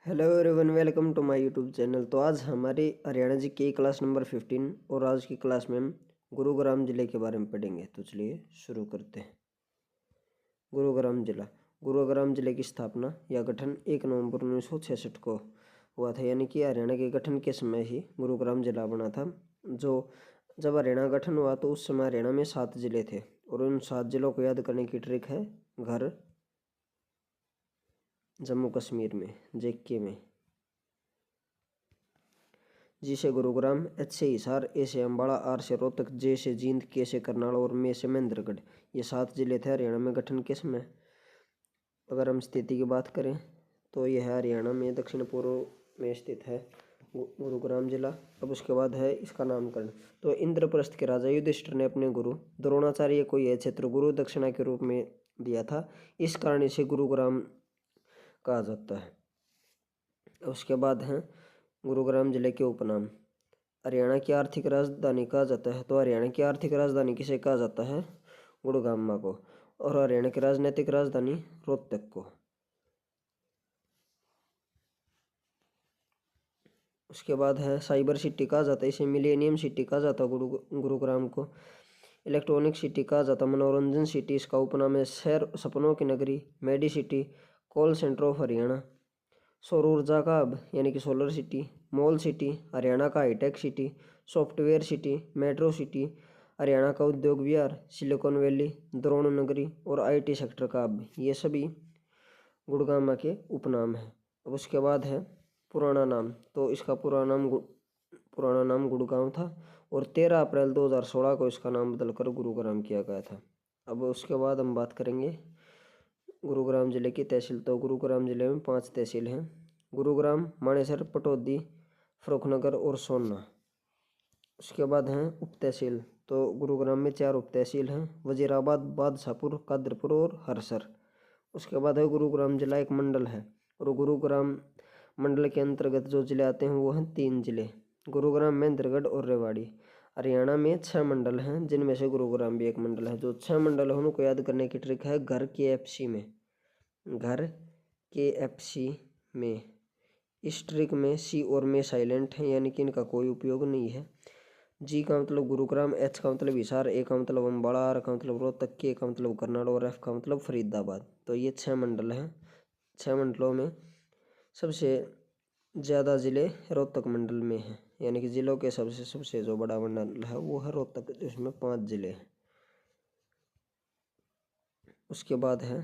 Hello everyone, welcome to my YouTube channel. तो आज हमारी हरियाणा जी की क्लास नंबर 15 और आज की क्लास में हम गुरुग्राम जिले के बारे में पढ़ेंगे। तो चलिए शुरू करते हैं। गुरुग्राम जिला। गुरुग्राम जिले की स्थापना या गठन 1 नवंबर 1966 को हुआ था, यानी कि हरियाणा के गठन के समय ही गुरुग्राम जिला बना था। जो जब हरियाणा गठन हुआ तो उस समय हरियाणा में 7 जिले थे और उन 7 जिलों को याद करने की ट्रिक है घर जम्मू कश्मीर में जेके में। जी से गुरुग्राम, एच से हिसार, ए से अम्बाड़ा, आर से रोहतक, जे से जींद, के से करनाल और मे से महेंद्रगढ़। ये 7 जिले थे हरियाणा में गठन के समय। अगर हम स्थिति की बात करें तो यह हरियाणा में दक्षिण पूर्व में स्थित है गुरुग्राम जिला। अब उसके बाद है इसका नामकरण। तो इंद्रप्रस्थ के राजा युधिष्ठिर ने अपने गुरु द्रोणाचार्य को यह क्षेत्र गुरु दक्षिणा के रूप में दिया था। इस कारण इसे गुरुग्राम कहा जाता है। उसके बाद है गुरुग्राम जिले के उपनाम। हरियाणा की आर्थिक राजधानी कहा जाता है। तो हरियाणा की आर्थिक राजधानी किसे कहा जाता है? गुड़गामा को। और हरियाणा की राजनीतिक राजधानी रोहतक को। उसके बाद है साइबर सिटी कहा जाता है, इसे मिलेनियम सिटी कहा जाता है गुरुग्राम को। इलेक्ट्रॉनिक सिटी कहा जाता है, मनोरंजन सिटी इसका उपनाम है। शहर सपनों की नगरी medi city, call centre of Haryana, सौर ऊर्जा का हब यानी कि solar city, mall city Haryana का hi tech city, software city, metro city Haryana का उद्योग विहार, सिलिकॉन वैली, द्रोण नगरी और आईटी सेक्टर का हब, ये सभी गुड़गामा के उपनाम हैं। अब उसके बाद है पुराना नाम। तो इसका पुराना नाम गुड़गांव था और 13 अप्रैल 2016 को इसका नाम बदलकर गुरुग्राम किया गया था। अब उसके बाद हम बात करेंगे गुरुग्राम जिले की तहसील। तो गुरुग्राम जिले में 5 तहसील हैं: गुरुग्राम, मानेसर, पटौदी, फर्रुखनगर और सोन्ना। उसके बाद हैं उप तहसील। तो गुरुग्राम में 4 उप तहसील हैं: वजीराबाद, बादशाहपुर, कादरपुर और हरसर। उसके बाद है गुरुग्राम जिला एक मंडल है और गुरुग्राम मंडल के अंतर्गत जो जिले आते हैं वो हैं 3 जिले: गुरुग्राम, महेंद्रगढ़ और रेवाड़ी। हरियाणा में 6 मंडल हैं जिनमें से गुरुग्राम भी एक मंडल है। जो 6 मंडल है उनको याद करने की ट्रिक है घर के एफसी में। घर के एफसी में। इस ट्रिक में सी और में साइलेंट है, यानी कि इनका कोई उपयोग नहीं है। जी का मतलब गुरुग्राम, एच का मतलब हिसार, ए का मतलब अम्बाड़ा, आर का मतलब रोहतक, के का मतलब करनाल और एफ का मतलब फरीदाबाद। तो ये 6 मंडल हैं। 6 मंडलों में सबसे ज़्यादा जिले रोहतक मंडल में हैं, यानी कि जिलों के सबसे जो बड़ा मंडल है वो है रोहतक, जिसमें 5 जिले हैं। उसके बाद है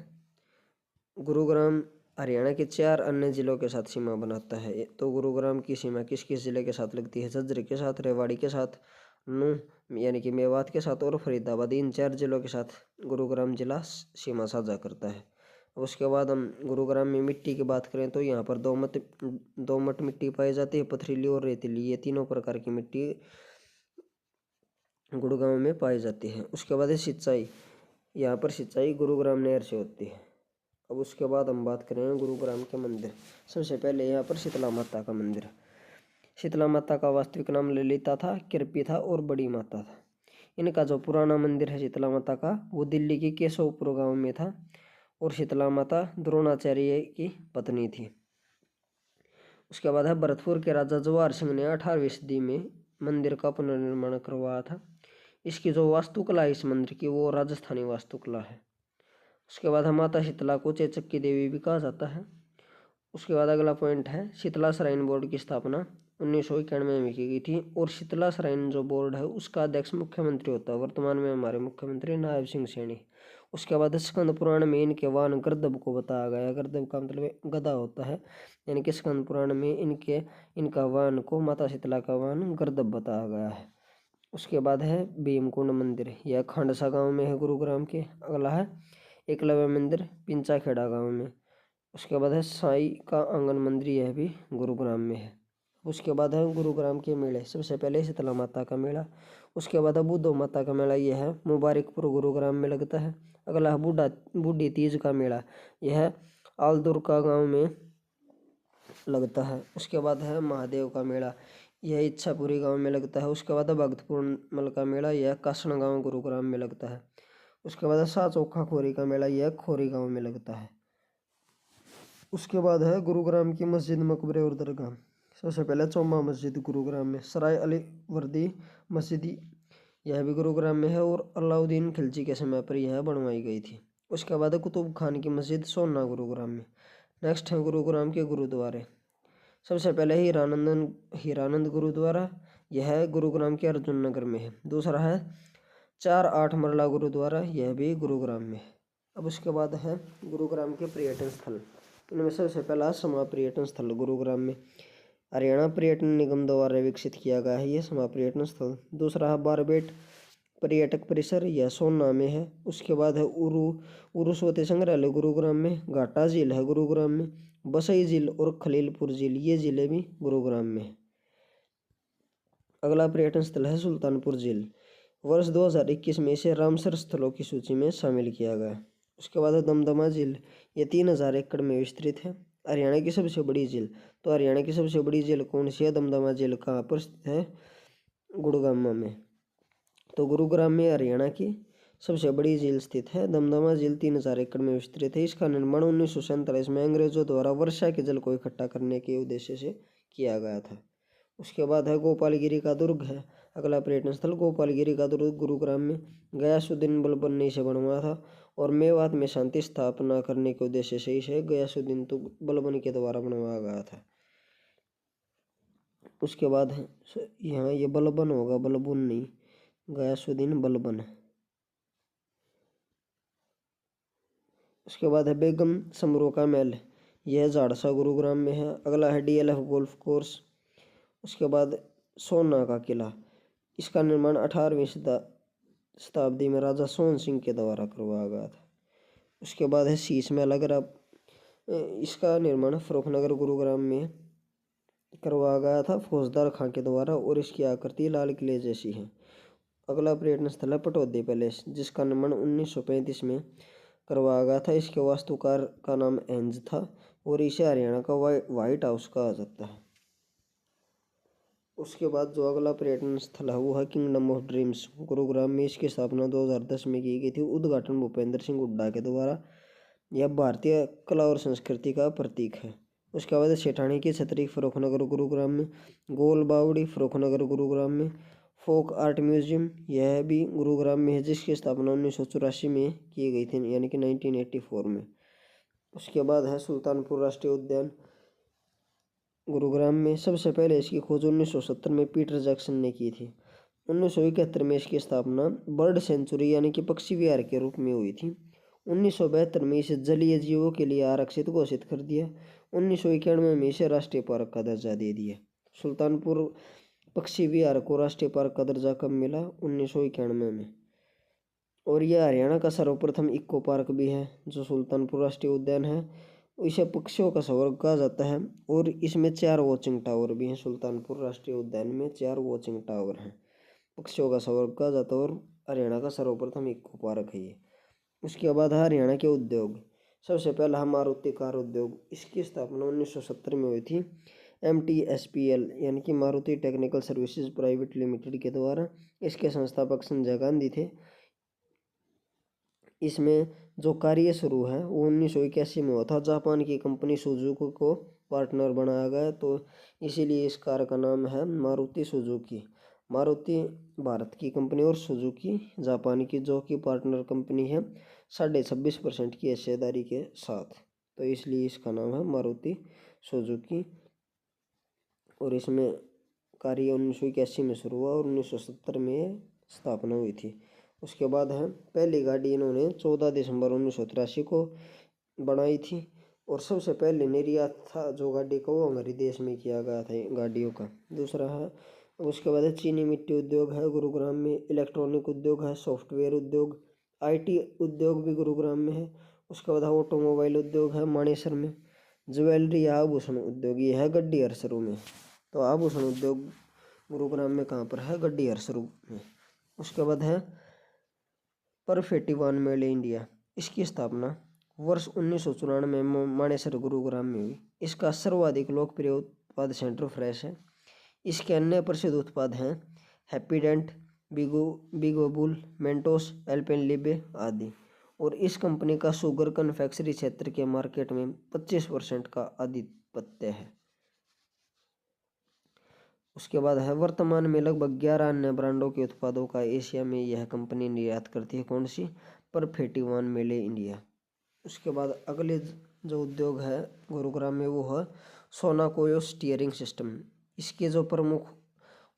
गुरुग्राम हरियाणा के 4 अन्य जिलों के साथ सीमा बनाता है। तो गुरुग्राम की सीमा किस किस जिले के साथ लगती है? झज्जर के साथ, रेवाड़ी के साथ, नूंह यानी कि मेवात के साथ और फरीदाबाद। इन 4 जिलों के साथ गुरुग्राम जिला सीमा साझा करता है। उसके बाद हम गुरुग्राम में मिट्टी की बात करें तो यहाँ पर दोमट मिट्टी पाई जाती है, पथरीली और रेतीली, ये तीनों प्रकार की मिट्टी गुरुग्राम में पाई जाती है। उसके बाद है सिंचाई। यहाँ पर सिंचाई गुरुग्राम नहर से होती है। अब उसके बाद हम बात करें गुरुग्राम के मंदिर। सबसे पहले यहाँ पर शीतला माता का मंदिर। शीतला माता का वास्तविक नाम ललिता था, कृपी था और बड़ी माता था। इनका जो पुराना मंदिर है शीतला माता का वो दिल्ली के केशवपुर गांव में था और शीतला माता द्रोणाचार्य की पत्नी थी। उसके बाद है भरतपुर के राजा जवाहर सिंह ने 18वीं सदी में मंदिर का पुनर्निर्माण करवाया था। इसकी जो वास्तुकला है इस मंदिर की वो राजस्थानी वास्तुकला है। उसके बाद है माता शीतला को चेचक की देवी भी कहा जाता है। उसके बाद अगला पॉइंट है शीतला श्राइन बोर्ड की स्थापना 1991 में की गई थी और शीतला श्राइन जो बोर्ड है उसका अध्यक्ष मुख्यमंत्री होता है। वर्तमान में हमारे मुख्यमंत्री नायब सिंह सैनी। उसके बाद स्कंद पुराण में इनके वाहन गर्दभ को बताया गया है। गर्दभ का मतलब गधा होता है, यानी कि स्कंद पुराण में इनका वाहन को माता शीतला का वाहन गर्दभ बताया गया है। उसके बाद है भीमकुंड मंदिर, यह खंडसा गांव में है गुरुग्राम के। अगला है एकलव्य मंदिर पिंचाखेड़ा गांव में। उसके बाद है साई का आंगन मंदिर, यह भी गुरुग्राम में है। उसके बाद है गुरुग्राम के मेले। सबसे पहले शीतला माता का मेला, उसके बाद है बुद्धो माता का मेला, यह है मुबारकपुर गुरुग्राम में लगता है। अगला है बूढ़ी तीज का मेला, यह आलदुर का गाँव में लगता है। उसके बाद है महादेव का मेला, यह इच्छापुरी गांव में लगता है। उसके बाद है भक्तपुर का मेला, यह कासण गांव गुरुग्राम में लगता है। उसके बाद है साचोखा खोरी का मेला, यह खोरी गांव में लगता है। उसके बाद है गुरुग्राम की मस्जिद, मकबरे और दरगाह। सबसे पहले चौमा मस्जिद गुरुग्राम में, सराय अली वर्दी मस्जिद, यह भी गुरुग्राम में है और अलाउद्दीन खिलजी के समय पर यह बनवाई गई थी। उसके बाद है कुतुब खान की मस्जिद, सोना गुरुग्राम में। नेक्स्ट है गुरुग्राम के गुरुद्वारे। सबसे पहले हीरानंद गुरुद्वारा, यह गुरुग्राम के अर्जुन नगर में है। दूसरा है 4-8 मरला गुरुद्वारा, यह भी गुरुग्राम में है। अब उसके बाद है गुरुग्राम के पर्यटन स्थल। इनमें सबसे पहला समा पर्यटन स्थल गुरुग्राम में, हरियाणा पर्यटन निगम द्वारा विकसित किया गया है ये समा पर्यटन स्थल। दूसरा है बारबेट पर्यटक परिसर, यह सोना में है। उसके बाद है उरुस्वती संग्रहालय गुरुग्राम में। घाटा झील है गुरुग्राम में। बसई झील और खलीलपुर झील, ये जिले भी गुरुग्राम में है। अगला पर्यटन स्थल है सुल्तानपुर झील, वर्ष 2021 में इसे रामसर स्थलों की सूची में शामिल किया गया। उसके बाद है दमदमा झील, ये 3000 एकड़ में विस्तृत है। हरियाणा की सबसे बड़ी झील, तो हरियाणा की सबसे बड़ी झील कौन सी है? दमदमा झील कहाँ पर स्थित है? गुड़गांव में। तो गुरुग्राम में हरियाणा की सबसे बड़ी झील स्थित है। दमदमा झील 3000 एकड़ में विस्तृत है। इसका निर्माण 1947 में अंग्रेजों द्वारा वर्षा के जल को इकट्ठा करने के उद्देश्य से किया गया था। उसके बाद है गोपालगिरी का दुर्ग है अगला पर्यटन स्थल। गोपालगिरी का दुर्ग गुरुग्राम में, गयासुद्दीन बलबन ने इसे बनवाया था और मेवात में शांति स्थापना करने के उद्देश्य से इसे गयासुद्दीन तो बलबन के द्वारा बनवाया गया था। उसके बाद है यहाँ ये बलबन होगा, बलबुन नहीं, गयासुद्दीन बलबन। उसके बाद है बेगम समरो का महल, यह झाड़सा गुरुग्राम में है। अगला है DLF गोल्फ कोर्स। उसके बाद सोना का किला, इसका निर्माण 18वीं शताब्दी में राजा सोहन सिंह के द्वारा करवाया गया था। उसके बाद है शीश महल आगरा, इसका निर्माण फर्रुखनगर गुरुग्राम में करवाया गया था फौजदार खां के द्वारा और इसकी आकृति लाल किले जैसी है। अगला पर्यटन स्थल है पटौदी पैलेस, जिसका निर्माण 1935 में करवाया गया था। इसके वास्तुकार का नाम एंज था और इसे हरियाणा का व्हाइट हाउस कहा जाता है। उसके बाद जो अगला पर्यटन स्थल है वो है किंगडम ऑफ ड्रीम्स गुरुग्राम में। इसकी स्थापना 2010 में की गई थी। उद्घाटन भूपेंद्र सिंह हुड्डा के द्वारा। यह भारतीय कला और संस्कृति का प्रतीक है। उसके बाद सेठानी की छतरी फर्रुखनगर गुरुग्राम में। गोल बावड़ी फर्रुखनगर गुरुग्राम में। फोक आर्ट म्यूजियम, यह भी गुरुग्राम में है, जिसकी स्थापना 1984 में की गई थी, यानी कि 1984 में। उसके बाद है सुल्तानपुर राष्ट्रीय उद्यान गुरुग्राम में। सबसे पहले इसकी खोज 1970 में पीटर जैक्सन ने की थी। 1971 में इसकी स्थापना बर्ड सेंचुरी यानी कि पक्षी विहार के रूप में हुई थी। 1972 में इसे जलीय जीवों के लिए आरक्षित घोषित कर दिया। 1991 में इसे राष्ट्रीय पार्क का दर्जा दे दिया। सुल्तानपुर पक्षी विहार को राष्ट्रीय पार्क का दर्जा कब मिला? 1991 में। और यह हरियाणा का सर्वप्रथम इको पार्क भी है जो सुल्तानपुर राष्ट्रीय उद्यान है। इसे पक्षियों का स्वर्ग कहा जाता है और इसमें 4 वॉचिंग टावर भी हैं। सुल्तानपुर राष्ट्रीय उद्यान में 4 वॉचिंग टावर हैं। पक्षियों का स्वर्ग कहा जाता है और हरियाणा का सर्वप्रथम इको पार्क है ये। उसके बाद है हरियाणा के उद्योग। सबसे पहला है मारुति कार उद्योग। इसकी स्थापना 1970 में हुई थी MTSPL यानी कि Maruti technical services private limited के द्वारा। इसके संस्थापक संजय गांधी थे। इसमें जो कार्य शुरू है वो 1981 में हुआ था। जापान की कंपनी सुजुकी को पार्टनर बनाया गया, तो इसीलिए इस कार का नाम है मारुति सुजुकी। मारुति भारत की कंपनी और सुजुकी जापान की, जो कि पार्टनर कंपनी है 26.5% की हिस्सेदारी के साथ, तो इसलिए इसका नाम है मारुति सुजुकी। और इसमें कार्य 1981 में शुरू हुआ और 1970 में स्थापना हुई थी। उसके बाद है पहली गाड़ी इन्होंने 14 दिसंबर 1983 को बनाई थी और सबसे पहले निर्यात था जो गाड़ी का वो हमारे देश में किया गया था गाड़ियों का। दूसरा है उसके बाद है चीनी मिट्टी उद्योग है गुरुग्राम में। इलेक्ट्रॉनिक उद्योग है, सॉफ्टवेयर उद्योग, IT उद्योग भी गुरुग्राम में है। उसके बाद ऑटोमोबाइल उद्योग है मानेसर में। ज्वेलरी या आभूषण उद्योग ये है गड्डी हरसरू में। तो आभूषण उद्योग गुरुग्राम में कहाँ पर है? गड्डी हरसरू में। उसके बाद है परफेक्टिवान मेड इंडिया। इसकी स्थापना वर्ष 1994 में मानेसर गुरुग्राम में हुई। इसका सर्वाधिक लोकप्रिय उत्पाद सेंटर फ्रेश है। इसके अन्य प्रसिद्ध उत्पाद हैं हैप्पीडेंट, बिगोबुल, मेंटोस, एल्पेनलिबे आदि। और इस कंपनी का शुगर कन्फेक्शनरी क्षेत्र के मार्केट में 25% का आधिपत्य है। उसके बाद है वर्तमान में लगभग 11 अन्य ब्रांडों के उत्पादों का एशिया में यह कंपनी निर्यात करती है। कौन सी? परफेक्ट वन मेले इंडिया। उसके बाद अगले जो उद्योग है गुरुग्राम में वो है सोनाकोयो स्टीयरिंग सिस्टम। इसके जो प्रमुख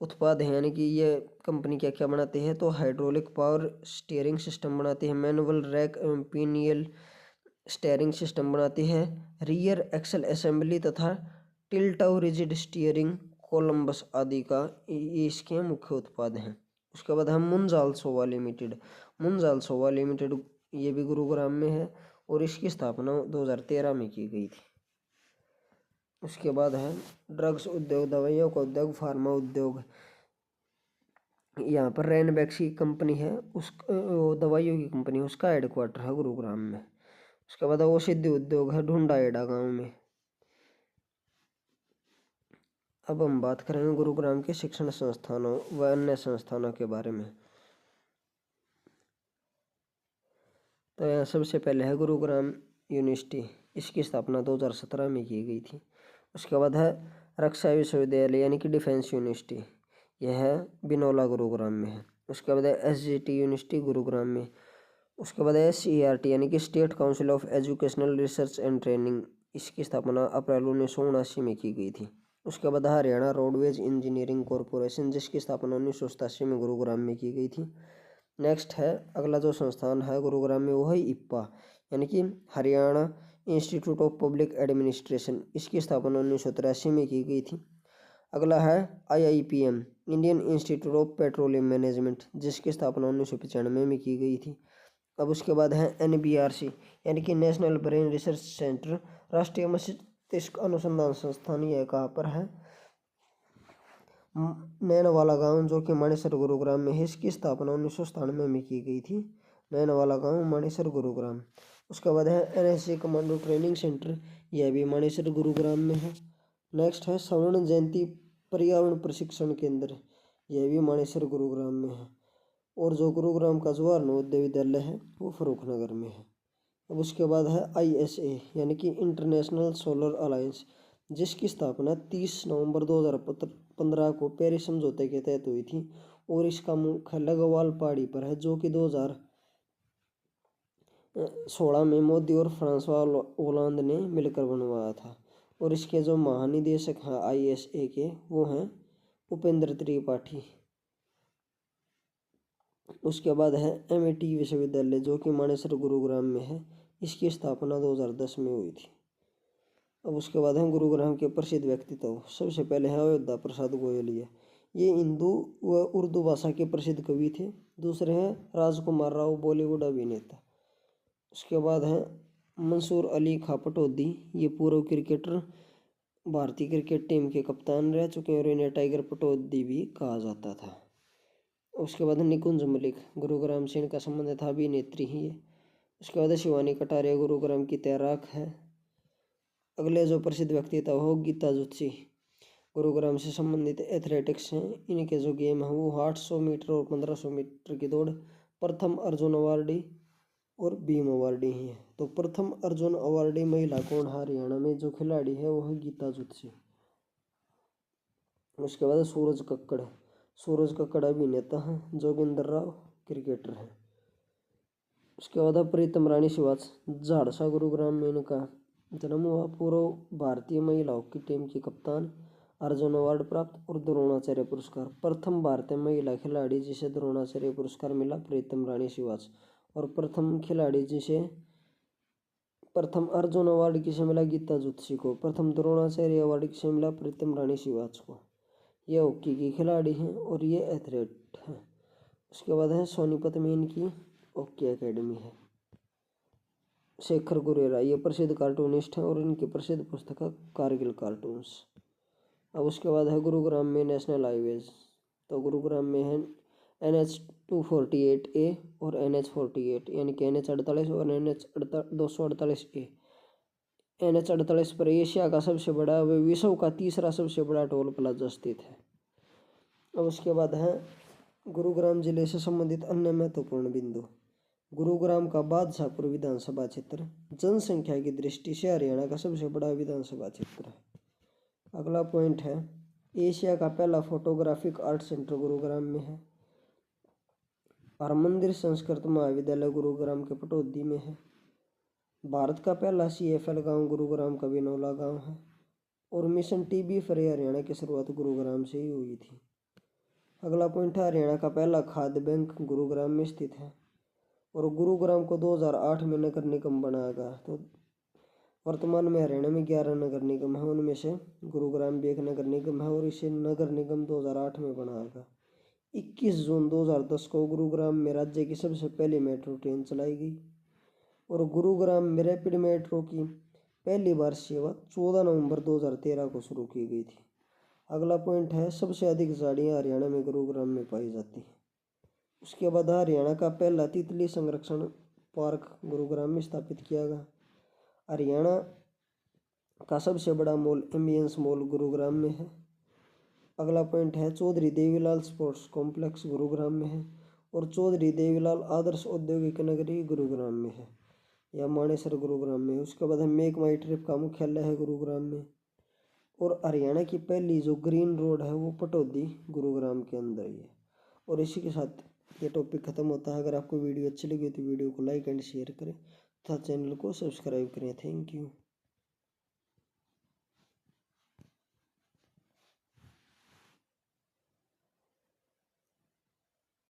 उत्पाद हैं यानी कि ये कंपनी क्या क्या बनाती है, तो हाइड्रोलिक पावर स्टीयरिंग सिस्टम बनाती है, मैनुअल रैक एवं पिनियल स्टीयरिंग सिस्टम बनाती है, रियर एक्सल असेंबली तथा टिल्टाउ रिजिड स्टीयरिंग कोलम्बस आदि का ये इसके मुख्य उत्पाद हैं। उसके बाद हम मुंजाल सोवा लिमिटेड। मुंजाल सोवा लिमिटेड ये भी गुरुग्राम में है और इसकी स्थापना 2013 में की गई थी। उसके बाद है ड्रग्स उद्योग, दवाइयों का उद्योग, फार्मा उद्योग। यहाँ पर रैनबैक्स की कंपनी है, उस दवाइयों की कंपनी, उसका हेडक्वार्टर है गुरुग्राम में। उसके बाद औषधि उद्योग है ढूंढाएड़ा गांव में। अब हम बात करेंगे गुरुग्राम के शिक्षण संस्थानों व अन्य संस्थानों के बारे में। तो यहाँ सबसे पहले है गुरुग्राम यूनिवर्सिटी। इसकी स्थापना 2017 में की गई थी। उसके बाद है रक्षा विश्वविद्यालय यानी कि डिफेंस यूनिवर्सिटी, यह है बिनौला गुरुग्राम में है। उसके बाद है SGT यूनिवर्सिटी गुरुग्राम में। उसके बाद है CERT यानी कि state council of educational research and training. इसकी स्थापना अप्रैल 1979 में की गई थी। उसके बाद हरियाणा रोडवेज इंजीनियरिंग कॉरपोरेशन, जिसकी स्थापना 1987 में गुरुग्राम में की गई थी। नेक्स्ट है अगला जो संस्थान है गुरुग्राम में वो है IPA यानी कि Haryana institute of public administration. इसकी स्थापना 1983 में की गई थी। अगला है IIPM Indian institute of petroleum management, जिसकी स्थापना 1995 में की गई थी। अब उसके बाद है NBRC यानी कि नेशनल ब्रेन रिसर्च सेंटर, राष्ट्रीय मस्तिष्क अनुसंधान संस्थान। यह कहाँ पर है? नैनवाला गांव, जो कि मानेसर गुरुग्राम में है। इसकी स्थापना 1997 में की गई थी। नैनवाला गांव, मानेसर गुरुग्राम। उसके बाद है NSA कमांडो ट्रेनिंग सेंटर, यह भी मानेसर गुरुग्राम में है। नेक्स्ट है स्वर्ण जयंती पर्यावरण प्रशिक्षण केंद्र, यह भी मानेसर गुरुग्राम में है। और जो गुरुग्राम का जवाहर नवोदय विद्यालय है वो फर्रुखनगर में है। अब उसके बाद है ISA यानी कि इंटरनेशनल सोलर अलायंस, जिसकी स्थापना 30 नवंबर 2015 को पेरिस समझौते के तहत हुई थी और इसका मुख्यालय गवाल पहाड़ी पर है, जो कि 2016 में मोदी और फ्रांसवा होलांद ने मिलकर बनवाया था। और इसके जो महानिदेशक हैं ISA के वो हैं उपेंद्र त्रिपाठी। उसके बाद है MIT विश्वविद्यालय, जो कि मानेसर गुरुग्राम में है। इसकी स्थापना 2010 में हुई थी। अब उसके बाद है गुरुग्राम के प्रसिद्ध व्यक्तित्व। सबसे पहले है अयोध्या प्रसाद गोयलिया, ये हिंदू व उर्दू भाषा के प्रसिद्ध कवि थे। दूसरे हैं राजकुमार राव, बॉलीवुड अभिनेता। उसके बाद है मंसूर अली खां पटौदी, ये पूर्व क्रिकेटर, भारतीय क्रिकेट टीम के कप्तान रह चुके हैं और इन्हें टाइगर पटौदी भी कहा जाता था। उसके बाद निकुंज मलिक, गुरुग्राम से इनका संबंध था, अभिनेत्री ही है। उसके बाद शिवानी कटारिया, गुरुग्राम की तैराक है। अगले जो प्रसिद्ध व्यक्तित्व हो गीता जुत्सी, गुरुग्राम से संबंधित एथलेटिक्स हैं। इनके जो गेम है वो 800 मीटर और 1500 मीटर की दौड़। प्रथम अर्जुन अवार्डी और भीम अवार्डी ही है। तो प्रथम अर्जुन अवार्डी महिला कौन? हरियाणा में जो खिलाड़ी है वो है गीता जुत्सी। उसके बाद सूरज कक्कड़, सूरज कक्कड़ अभिनेता हैं। जोगिंदर राव क्रिकेटर हैं। उसके बाद प्रीतम रानी श्रीवास, झाड़सा गुरुग्राम में इनका जन्म हुआ। पूर्व भारतीय महिला हॉकी टीम की कप्तान, अर्जुन अवार्ड प्राप्त और द्रोणाचार्य पुरस्कार। प्रथम भारतीय महिला खिलाड़ी जिसे द्रोणाचार्य पुरस्कार मिला, प्रीतम रानी श्रीवास। और प्रथम खिलाड़ी जिसे प्रथम अर्जुन अवार्ड किसे मिला? गीता जुत्सी को। प्रथम द्रोणाचार्य अवार्ड किसे मिला? प्रीतम रानी श्रीवास को। ये हॉकी की खिलाड़ी हैं और ये एथलीट हैं। उसके बाद है सोनीपत में इनकी हॉकी एकेडमी है। शेखर गुरेरा, ये प्रसिद्ध कार्टूनिस्ट हैं और इनकी प्रसिद्ध पुस्तक है कारगिल कार्टून्स। अब उसके बाद है गुरुग्राम में नेशनल हाईवेज। तो गुरुग्राम में है NH248A और NH48 यानी कि NH48 और NH248A। NH48 पर एशिया का सबसे बड़ा व विश्व का तीसरा सबसे बड़ा टोल प्लाजा स्थित है। अब उसके बाद है गुरुग्राम जिले से संबंधित अन्य महत्वपूर्ण बिंदु। गुरुग्राम का बादशाहपुर विधानसभा क्षेत्र जनसंख्या की दृष्टि से हरियाणा का सबसे बड़ा विधानसभा क्षेत्र है। अगला पॉइंट है, एशिया का पहला फोटोग्राफिक आर्ट सेंटर गुरुग्राम में है। हरमंदिर संस्कृत महाविद्यालय गुरुग्राम के पटौदी में है। भारत का पहला CFL गांव गुरुग्राम का बिनौला गांव है। और मिशन TB फ्री हरियाणा की शुरुआत गुरुग्राम से ही हुई थी। अगला पॉइंट है, हरियाणा का पहला खाद्य बैंक गुरुग्राम में स्थित है। और गुरुग्राम को 2008 में नगर निगम बनाया गया। तो वर्तमान में हरियाणा में 11 नगर निगम है, उनमें से गुरुग्राम भी एक नगर निगम है और इसे नगर निगम 2008 में बनाया गया। 21 जून 2010 को गुरुग्राम में राज्य की सबसे पहली मेट्रो ट्रेन चलाई गई। और गुरुग्राम में रैपिड मेट्रो की पहली बार सेवा 14 नवंबर 2013 को शुरू की गई थी। अगला पॉइंट है, सबसे अधिक झाड़ियाँ हरियाणा में गुरुग्राम में पाई जाती हैं। उसके बाद हरियाणा का पहला तितली संरक्षण पार्क गुरुग्राम में स्थापित किया गया। हरियाणा का सबसे बड़ा मॉल एम्बियंस मॉल गुरुग्राम में है। अगला पॉइंट है, चौधरी देवीलाल स्पोर्ट्स कॉम्प्लेक्स गुरुग्राम में है। और चौधरी देवीलाल आदर्श औद्योगिक नगरी गुरुग्राम में है, या मानेसर गुरुग्राम में। उसके बाद है, मेक माई ट्रिप का मुख्यालय है गुरुग्राम में। और हरियाणा की पहली जो ग्रीन रोड है वो पटौदी गुरुग्राम के अंदर ही है। और इसी के साथ ये टॉपिक खत्म होता है। अगर आपको वीडियो अच्छी लगी तो वीडियो को लाइक एंड शेयर करें तथा चैनल को सब्सक्राइब करें। Thank you.